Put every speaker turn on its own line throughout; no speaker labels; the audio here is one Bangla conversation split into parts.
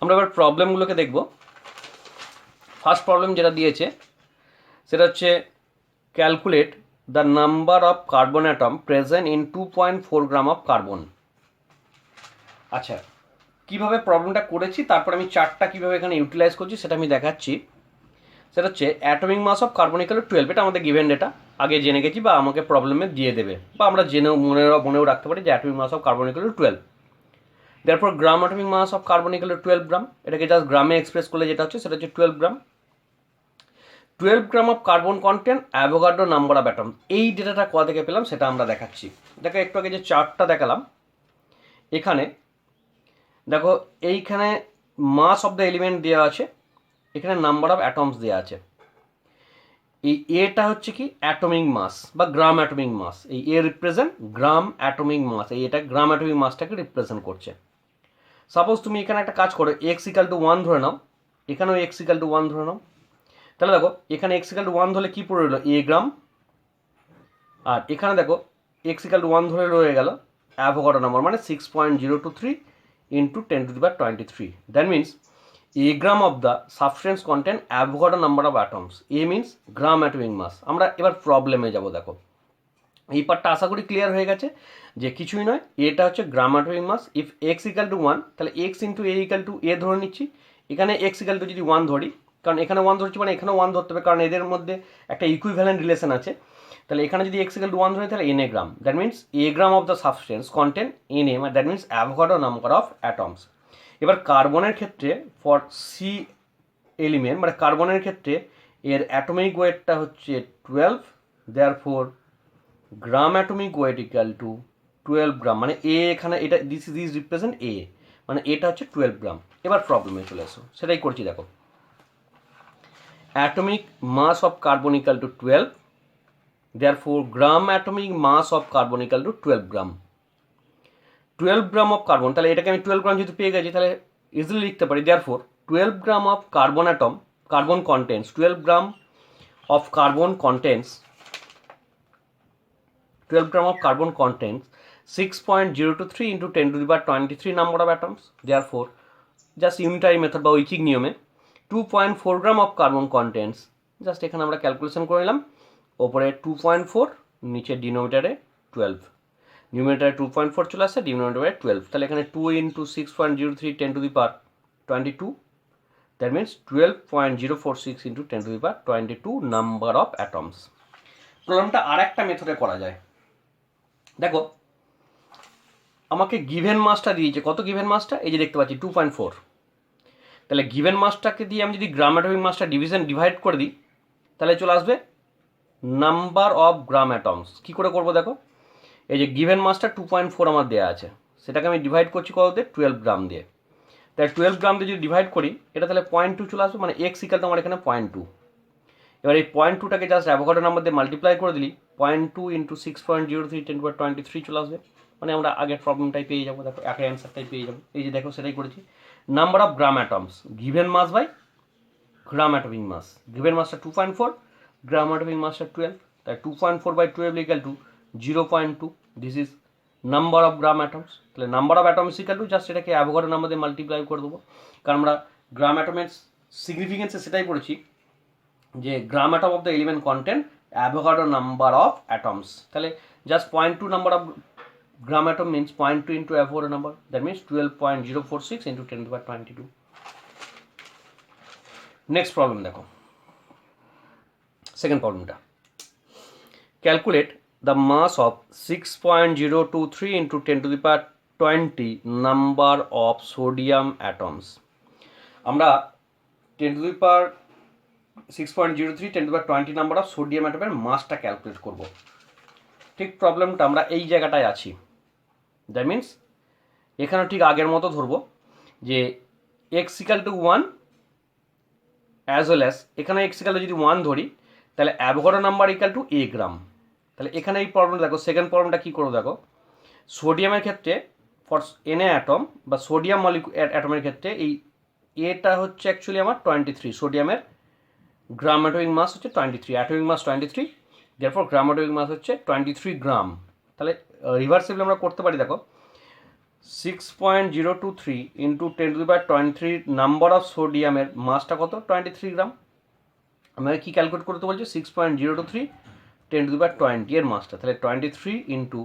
আমরা এবার প্রবলেমগুলোকে দেখব। ফার্স্ট প্রবলেম যেটা দিয়েছে সেটা হচ্ছে calculate the number of carbon atom present in 2.4 gram of carbon. আচ্ছা, কীভাবে প্রবলেমটা করেছি তারপর আমি চার্টটা কীভাবে এখানে ইউটিলাইজ করছি সেটা আমি দেখাচ্ছি। সেটা হচ্ছে atomic mass of carbon equal to 12। এটা আমাদের গিভেন ডেটা, আগে জেনে গেছি বা আমাকে প্রবলেমে দিয়ে দেবে, বা আমরা জেনেও মনেও রাখতে পারি যে atomic mass of carbon equal to 12। তারপর gram atomic mass of carbon equal to 12 gram. এটাকে জাস্ট গ্রামে এক্সপ্রেস করলে যেটা হচ্ছে সেটা হচ্ছে 12 gram. 12 gram of carbon content Avogadro number of atom. এই ডেটাটা কোথা থেকে পেলাম সেটা আমরা দেখাচ্ছি। দেখো একটু আগে যে চার্টটা দেখালাম, এখানে দেখো এইখানে মাস অফ দ্য এলিমেন্ট দেওয়া আছে, এখানে নাম্বার অফ অ্যাটমস দেওয়া আছে। এই এটা হচ্ছে কি অ্যাটমিক মাস বা গ্রাম অ্যাটমিক মাস। এই এ রিপ্রেজেন্ট গ্রাম অ্যাটমিক মাস, এই এটা গ্রাম অ্যাটমিক মাসটাকে রিপ্রেজেন্ট করছে। সাপোজ তুমি এখানে একটা কাজ করো, এক্স ইকাল টু 1 ধরে নাও, এখানেও এক্স ইকাল টু 1 ধরে নাও। তাহলে দেখো এখানে এক্স ইকাল টু 1 ধরলে কী পড়ে রইলো, এ গ্রাম। আর এখানে দেখো এক্স ইকাল টু 1 ধরে রয়ে গেল অ্যাভোগাড্রো নাম্বার, মানে 6.023 into 10⁻23। That means a gram of the substance contain Avogadro number of atoms. A means gram atomic mass. আমরা এবার প্রবলেমে যাব। দেখো এই পার্টটা আশা করি ক্লিয়ার হয়ে গেছে যে কিছুই নয়, এটা হচ্ছে gram atomic mass. If x equal to 1 তাহলে x into a equal to a ধরে নিচ্ছি। এখানে এক্স ইকাল টু যদি 1 ধরি, কারণ এখানে 1 ধরছি মানে এখানেও 1 ধরতে হবে, কারণ এদের মধ্যে একটা ইকুইভ্যালেন্ট রিলেশন আছে। তাহলে এখানে যদি এক্স ইকাল টু 1 ধরি তাহলে N A gram. That means a gram of the substance contain N A, that means Avogadro number of atoms. এবার কার্বনের ক্ষেত্রে ফর সি এলিমেন্ট, মানে কার্বনের ক্ষেত্রে এর অ্যাটমিক ওয়েটটা হচ্ছে 12, therefore gram atomic weight equal to 12 gram, মানে এ এখানে এটা দিস ইজ রিপ্রেজেন্ট এ, মানে এটা হচ্ছে 12 গ্রাম। এবার প্রবলেমে চলে আসো, সেটাই করছি। দেখো atomic mass of carbon equal to 12, therefore gram atomic mass of carbon equal to 12 gram. 12 gram of carbon, তাহলে এটাকে আমি 12 গ্রাম যেহেতু পেয়ে গেছি তাহলে ইজিলি লিখতে পারি, therefore 12 gram of carbon atom, carbon contains 12 gram of carbon contains 12 gram of carbon contains 6.023 into 10 to the power 23 number of atoms. Therefore just unitary method বা ঐকিক নিয়মে 2.4 gram of carbon contains, just এখানে আমরা ক্যালকুলেশন করে নিলাম, ওপরে 2.4, নিচে ডিনোমিটারে 12, নিউমিনেটারে 2.4 চলে আসছে, ডিনোমিনেটারে 12। তাহলে এখানে 2 into 6.03 10 to the power 22, that means 12.046 into 10 to the power 22 number of atoms. প্রবলেমটা আর একটা মেথডে করা যায়। দেখো আমাকে গিভেন মাসটা দিয়েছে, কত গিভেন মাসটা, এই যে দেখতে পাচ্ছি 2.4। তাহলে গিভেন মাসটাকে দিয়ে আমি যদি গ্রাম অ্যাটমিক মাসটা ডিভাইড করে দিই তাহলে চলে আসবে নাম্বার অফ গ্রাম অ্যাটমস। কী করে করবো দেখো, এই যে গিভেন মাসটা 2.4 আমার দেওয়া আছে, সেটাকে আমি ডিভাইড করছি কত দিয়ে, 12 গ্রাম দিয়ে। তাহলে 12 গ্রাম দিয়ে যদি ডিভাইড করি এটা তাহলে 0.2 চলে আসবে, মানে এক্স ইকাল তো আমার এখানে 0.2। এবার এই 0.2টাকে জাস্ট অ্যাভোগাড্রো নাম্বার দিয়ে মাল্টিপ্লাই করে দিলি 0.2 ইন্টু 6.03 10 to the power 23 চলে আসবে, মানে আমরা আগের প্রবলেমটাই পেয়ে যাবো। দেখো একই অ্যান্সারটাই পেয়ে যাবো, এই যে দেখো সেটাই করেছি। Number of gram atoms, given mass by gram atomic mass. Given মাসটা 2.4, গ্রাম অ্যাটমিক মাসটা 12, তাই 2.4 by 12 equal to 0.2। This is number of gram atoms. তাহলে number of atoms equal to just এটাকে অ্যাভোগাড্রো নাম্বার দিয়ে মাল্টিপ্লাই করে দেবো, কারণ আমরা গ্রাম অ্যাটমের সিগনিফিকেন্সে সেটাই পড়েছি যে gram atom of the element content Avogadro number of atoms. তাহলে just 0.2 number of gram atom means 0.2 into Avogadro number, that means 12.046 into 10 to the power 22। Next problem দেখো, সেকেন্ড প্রবলেমটা, calculate the mass of 6.023 into 10 to the power 20 number of sodium atoms. আমরা 10 to the power 6.03 10 to the power 20 number of sodium অ্যাটমের মাসটা ক্যালকুলেট করব। ঠিক প্রবলেমটা আমরা এই জায়গাটায় আছি, দ্যাট মিনস এখানে ঠিক আগের মতো ধরবো যে x equal to 1 as well as এখানে এক্স ইকাল টু যদি 1 ধরি তাহলে অ্যাভোগাড্রো নাম্বার ইকাল টু এ গ্রাম। তাহলে এখানে এই প্রবলেমটা দেখো, সেকেন্ড প্রবলেমটা কী করবো দেখো, সোডিয়ামের ক্ষেত্রে ফর এন এ অ্যাটম বা সোডিয়াম অ্যাটমের ক্ষেত্রে এই এটা হচ্ছে অ্যাকচুয়ালি আমার 23, সোডিয়ামের গ্রাম অ্যাটমিক মাস হচ্ছে 23, অ্যাটমিক মাস 23, দেয়ারফর গ্রাম অ্যাটমিক মাস হচ্ছে 23 গ্রাম। তাহলে রিভার্সিবল আমরা করতে পারি, দেখো 6.023 ইন্টু 10⁻23 নাম্বার অফ সোডিয়ামের মাসটা কত? 23 গ্রাম। আমাকে কি ক্যালকুলেট করতে বলছে? 6.023 10⁻20 এর মাসটা, তাহলে 23 into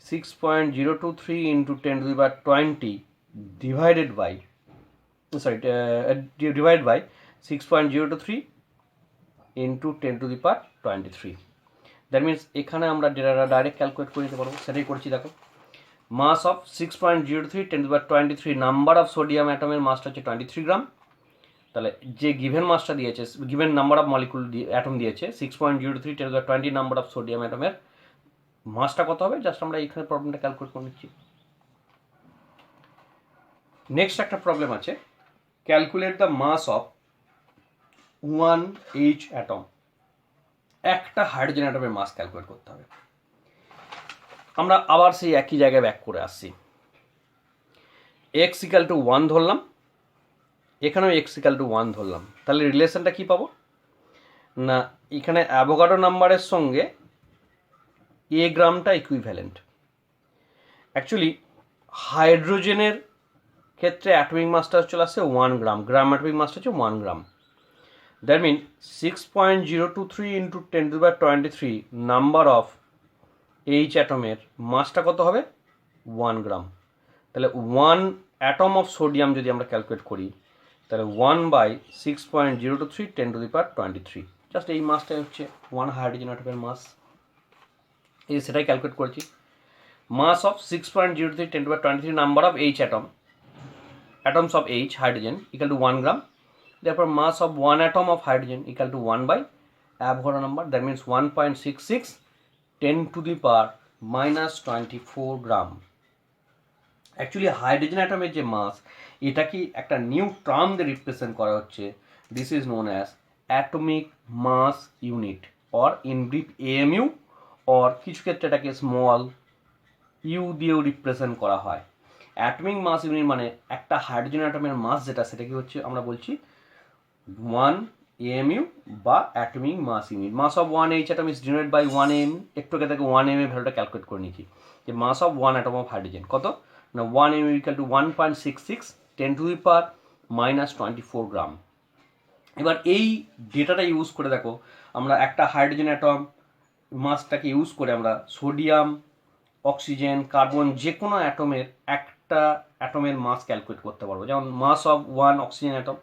6.023 into 10⁻20 divided by divide by 6.023 into 10⁻23। That means এখানে আমরা ডেটাটা ডাইরেক্ট ক্যালকুলেট করে নিতে পারবো, সেটাই করছি। দেখো, মাস অফ 6.03 10⁻23 নাম্বার অফ সোডিয়াম অ্যাটমের মাসটা হচ্ছে 23 গ্রাম। তাহলে যে গিভেন মাসটা দিয়েছে, given number of molecule atom দিয়েছে 6.03 10⁻20 নাম্বার অফ সোডিয়াম অ্যাটমের মাসটা কত হবে? জাস্ট আমরা এখানে প্রবলেমটা ক্যালকুলেট করে নিচ্ছি। নেক্সট একটা প্রবলেম আছে, calculate the mass of 1H atom. একটা হাইড্রোজেন অ্যাটমের মাস ক্যালকুলেট করতে হবে। আমরা আবার সেই একই জায়গায় ব্যাক করে আসছি। x = 1 ধরলাম, এখানেও x = 1 ধরলাম। তাহলে রিলেশনটা কি পাবো না, এখানে অ্যাভোগাড্রো নাম্বারের সঙ্গে a গ্রামটা ইকুইভ্যালেন্ট। অ্যাকচুয়ালি হাইড্রোজেনের ক্ষেত্রে অ্যাটমিক মাসটা চলে আসছে 1 গ্রাম, গ্রাম অ্যাটমিক মাসটা হচ্ছে 1 gram. That mean 6.023 into 10⁻23 number of H অ্যাটমের মাসটা কত হবে? 1 গ্রাম। তাহলে 1 অ্যাটম অফ সোডিয়াম যদি আমরা ক্যালকুলেট করি, তাহলে 1/6.023 10⁻23, জাস্ট এই মাসটাই হচ্ছে 1 হাইড্রোজেন অ্যাটমের মাস। এই সেটাই ক্যালকুলেট করেছি। Mass of 6.023 10⁻23 number of H atoms of H hydrogen equal to 1 gram. Therefore mass of 1 atom of hydrogen equal to 1 by Avogadro number, that means 1.66 10⁻24 gram. Actually hydrogen অ্যাটমের যে মাস, এটা কি একটা নিউ টার্ম দিয়ে রিপ্রেজেন্ট করা হচ্ছে। This is known as atomic mass unit or in brief AMU, or কিছু ক্ষেত্রে এটাকে স্মল ইউ দিয়েও রিপ্রেজেন্ট করা হয়। অ্যাটমিক মাস ইউনিট মানে একটা হাইড্রোজেন অ্যাটমের মাস যেটা, সেটা কি হচ্ছে আমরা বলছি 1 AMU বা atomic mass unit. Mass of 1H atom is denoted by 1 AMU। একটু আগে থেকে 1 AMU ভ্যালুটা ক্যালকুলেট করে নিয়েছি যে মাস অফ 1 অ্যাটম অফ হাইড্রোজেন কত না 1 AMU ইকুয়াল টু 1.66 10⁻24 গ্রাম। এবার এই ডেটাটা ইউজ করে দেখো, আমরা একটা হাইড্রোজেন অ্যাটম মাসটাকে ইউজ করে আমরা সোডিয়াম, অক্সিজেন, কার্বন যে কোনো অ্যাটমের একটা অ্যাটমের মাস ক্যালকুলেট করতে পারবো। যেমন মাস অফ 1 অক্সিজেন অ্যাটম,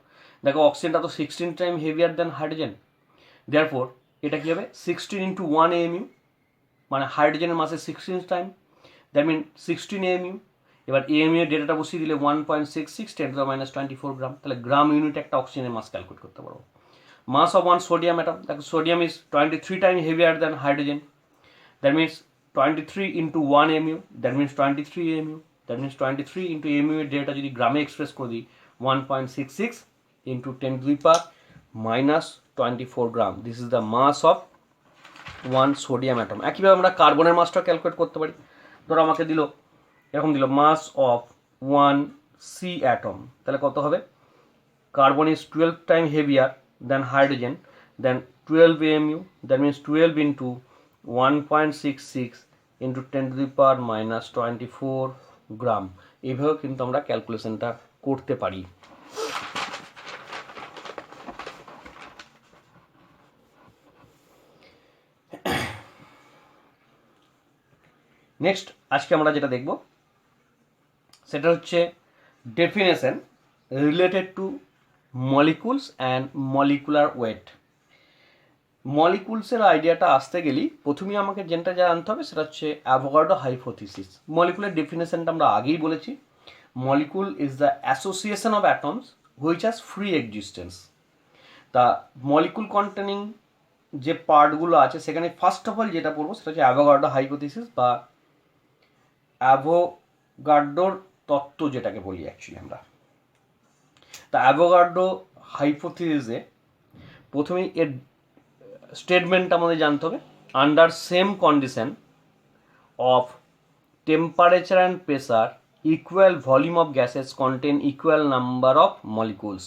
দেখো অক্সিজেনটা তো 16 time heavier than hydrogen. Therefore এটা কী হবে? 16 ইন্টু 1 AMU, মানে হাইড্রোজেনের মাসে 16 টাইম, দ্যাট মিন 16 AMU। এবার AMU এর ডেটাটা বসিয়ে দিলে 1.66 10⁻24 গ্রাম। তাহলে গ্রাম ইউনিট একটা অক্সিজেনের মাস ক্যালকুলেট করতে পারবো। মাস অফ 1 সোডিয়াম অ্যাটম, দেখো sodium is 23 time heavier than hydrogen, that means 23 into 1 AMU, that means 23 AMU, that means 23 into AMU এর ডেটা যদি গ্রামে এক্সপ্রেস করে দিই 1.66 into 10⁻24 gram. This is the mass of 1 sodium atom. একইভাবে আমরা কার্বনের মাসটা ক্যালকুলেট করতে পারি। ধরো আমাকে দিল এরকম দিল মাস অফ 1 C অ্যাটম, তাহলে কত হবে? Carbon is 12 time heavier than hydrogen, then 12 AMU, that means 12 into 1.66 into 10⁻24 gram. এইভাবেও কিন্তু আমরা ক্যালকুলেশনটা করতে পারি। নেক্সট আজকে আমরা যেটা দেখব সেটা হচ্ছে definition related to molecules and molecular weight. মলিকুলসের আইডিয়াটা আসতে গেলেই প্রথমেই আমাকে যেটা জানতে হবে সেটা হচ্ছে অ্যাভোগাড্রো হাইপোথিসিস। মলিকুলের ডেফিনেশনটা আমরা আগেই বলেছি, molecule is the association of atoms which has free existence. তা মলিকুল কন্টেনিং যে পার্টগুলো আছে সেখানে ফার্স্ট অফ অল যেটা পড়বো সেটা হচ্ছে অ্যাভোগাড্রো হাইপোথিসিস বা অ্যাভোগাড্রোর তত্ত্ব যেটাকে বলি অ্যাকচুয়ালি আমরা। তা অ্যাভোগাড্রো হাইপোথিসিসে প্রথমেই এর স্টেটমেন্টটা আমাদের জানতে হবে, under same condition of temperature and pressure equal volume of gases contain equal number of molecules.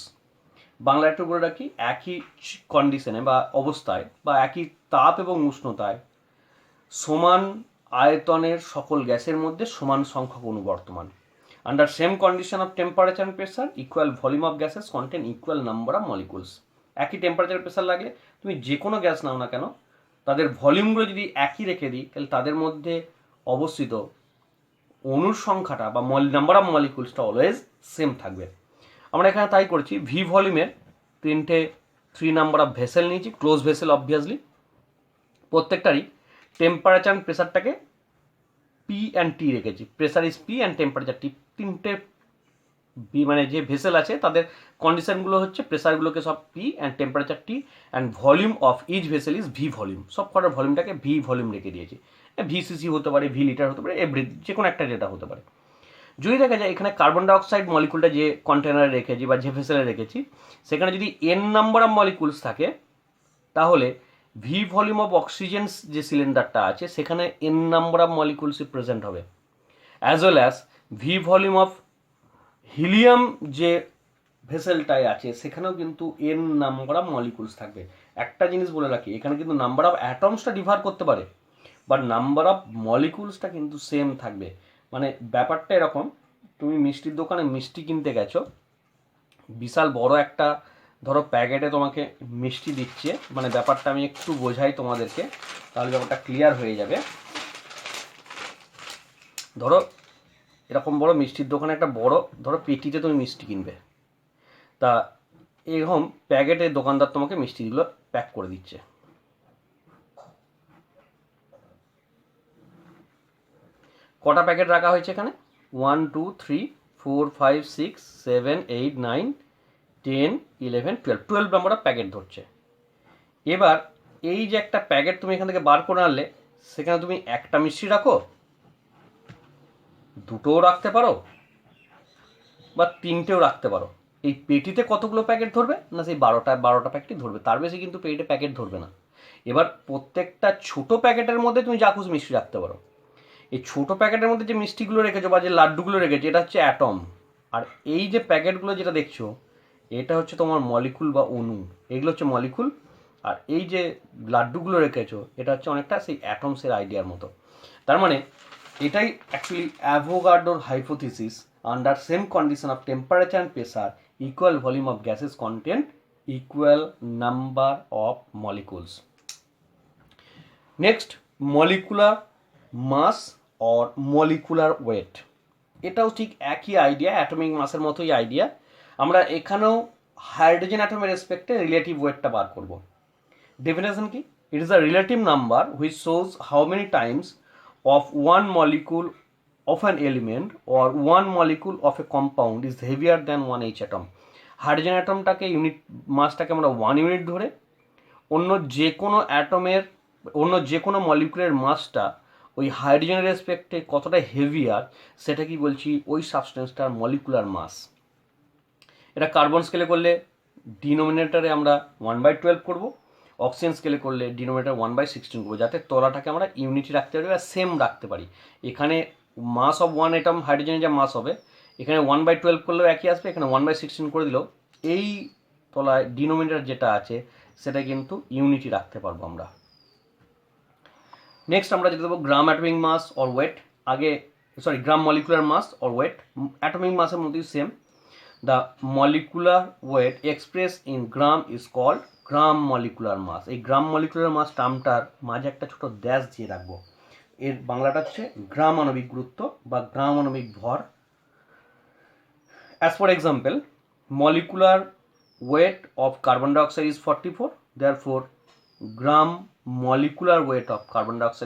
Bangla একটু বলে রাখি, একই কন্ডিশনে বা অবস্থায় বা একই তাপ এবং উষ্ণতায় সমান আয়তনের সকল গ্যাসের মধ্যে সমান সংখ্যক অণু বর্তমান। Under same condition of temperature and pressure equal volume of gases contain equal number of molecules. একই টেম্পারেচার প্রেসার লাগলে তুমি যে কোনো গ্যাস নাও না কেন, তাদের ভলিউমগুলো যদি একই রেখে দিই, তাহলে তাদের মধ্যে অবস্থিত অণুর সংখ্যাটা বা নাম্বার অফ মলিকুলসটা অলওয়েজ সেম থাকবে। আমরা এখানে তাই করছি, ভি ভলিউমের 3 নাম্বার অফ ভেসেল নিয়েছি, ক্লোজ ভেসেল অবভিয়াসলি। প্রত্যেকটারই টেম্পারেচার অ্যান্ড প্রেসারটাকে পি অ্যান্ড টি রেখেছি, pressure is P and temperature T. তিনটে মানে যে ভেসেল আছে তাদের কন্ডিশনগুলো হচ্ছে প্রেসারগুলোকে সব P and temperature T and volume of each vessel is V volume. সব কটার ভলিউমটাকে ভি ভলিউম রেখে দিয়েছি। ভিসিসি হতে পারে, ভি লিটার হতে পারে, এভরি যে কোনো একটা যেটা হতে পারে। যদি দেখা যায় এখানে কার্বন ডাইঅক্সাইড মলিকুলটা যে কন্টেনারে রেখেছি বা যে ভেসেলে রেখেছি, সেখানে যদি এন নাম্বার অফ মলিকুলস থাকে, তাহলে ভি ভলিউম অফ অক্সিজেন যে সিলিন্ডারটা আছে সেখানে এন নাম্বার অফ মলিকুলসই প্রেজেন্ট হবে, as well as V volume of helium যে ভেসেলটায় আছে সেখানেও কিন্তু এন নাম্বার অফ মলিকুলস থাকবে। একটা জিনিস বলে রাখি, এখানে কিন্তু নাম্বার অফ অ্যাটমসটা ডিফার করতে পারে, বাট নাম্বার অফ মলিকুলসটা কিন্তু সেম থাকবে। মানে ব্যাপারটা এরকম, তুমি মিষ্টির দোকানে মিষ্টি কিনতে গেছো, বিশাল বড় একটা ধরো প্যাকেটে তোমাকে মিষ্টি দিচ্ছে, মানে ব্যাপারটা আমি একটু বোঝাই তোমাদেরকে, তাহলে ব্যাপারটা ক্লিয়ার হয়ে যাবে। ধরো এরকম বড় মিষ্টির দোকানে একটা বড় ধরো পেটিতে তুমি মিষ্টি কিনবে, তা এরকম প্যাকেটে দোকানদার তোমাকে মিষ্টিগুলো প্যাক করে দিচ্ছে। কটা প্যাকেট রাখা হয়েছে এখানে? 1 2 3 4 5 6 7 8 9 10 11 12 নাম্বার অফ প্যাকেট ধরছে। এবার এই যে একটা প্যাকেট তুমি এখান থেকে বার করে আনলে, সেখানে তুমি একটা মিষ্টি রাখো, দুটোও রাখতে পারো, বা তিনটেও রাখতে পারো। এই পেটিতে কতগুলো প্যাকেট ধরবে না, সেই 12টা প্যাকেটই ধরবে, তার বেশি কিন্তু পেটিতে প্যাকেট ধরবে না। এবার প্রত্যেকটা ছোট প্যাকেটের মধ্যে তুমি যা খুশি মিষ্টি রাখতে পারো। এই ছোট প্যাকেটের মধ্যে যে মিষ্টিগুলো রেখেছো বা যে লাড্ডুগুলো রেখেছো, এটা হচ্ছে অ্যাটম। আর এই যে প্যাকেটগুলো যেটা দেখছো, এটা হচ্ছে তোমার মলিকুল বা অণু, এগুলো হচ্ছে মলিকুল। আর এই যে লাড্ডুগুলো রেখেছো, এটা হচ্ছে অনেকটা সেই অ্যাটমসের আইডিয়ার মতো। তার মানে এটাই actually অ্যাভোগাড্রোর hypothesis, under same condition of temperature and pressure equal volume of gases content equal number of molecules. Next, molecular mass or molecular weight. এটাও ঠিক একই আইডিয়া, অ্যাটমিক মাসের মতোই আইডিয়া। আমরা এখানেও হাইড্রোজেন অ্যাটমের রেসপেক্টে রিলেটিভ ওয়েটটা বার করব। ডেফিনেশন কি? It is a relative number which shows how many Times of one molecule of an element or one molecule of a compound is heavier than 1 atom. Hydrogen অ্যাটমটাকে ইউনিট মাসটাকে আমরা 1 ইউনিট ধরে, অন্য যে কোনো মলিকুলের মাসটা ওই হাইড্রোজেনের রেসপেক্টে কতটা হেভিয়ার সেটা কি বলছি, ওই সাবস্টেন্সটার মলিকুলার মাস। এটা কার্বন স্কেলে করলে ডিনোমিনেটরে আমরা 1/12 করবো, অক্সিজেন স্কেলে করলে ডিনোমিনেটর 1/16 করবো, যাতে তলাটাকে আমরা ইউনিটি রাখতে পারি বা সেম রাখতে পারি। এখানে মাস অফ 1 অ্যাটম হাইড্রোজেনের যা মাস হবে, এখানে 1/12 করলেও একই আসবে, এখানে 1/16 করে দিলেও এই তলায় ডিনোমিনেটর যেটা আছে সেটা কিন্তু ইউনিটি রাখতে পারবো আমরা। নেক্সট আমরা যেটা দেবো gram atomic mass or weight. Gram molecular mass or weight, atomic মাসের মধ্যেই same. The molecular weight express in gram is called gram molecular mass. এই গ্রাম মলিকুলার মাস টার্মটার মাঝে একটা ছোট ড্যাশ দিয়ে রাখবো, এর বাংলাটা হচ্ছে গ্রাম আণবিক গুরুত্ব বা গ্রাম আণবিক ভর। As for example, molecular weight of carbon dioxide is 44, therefore gram molecular weight of carbon dioxide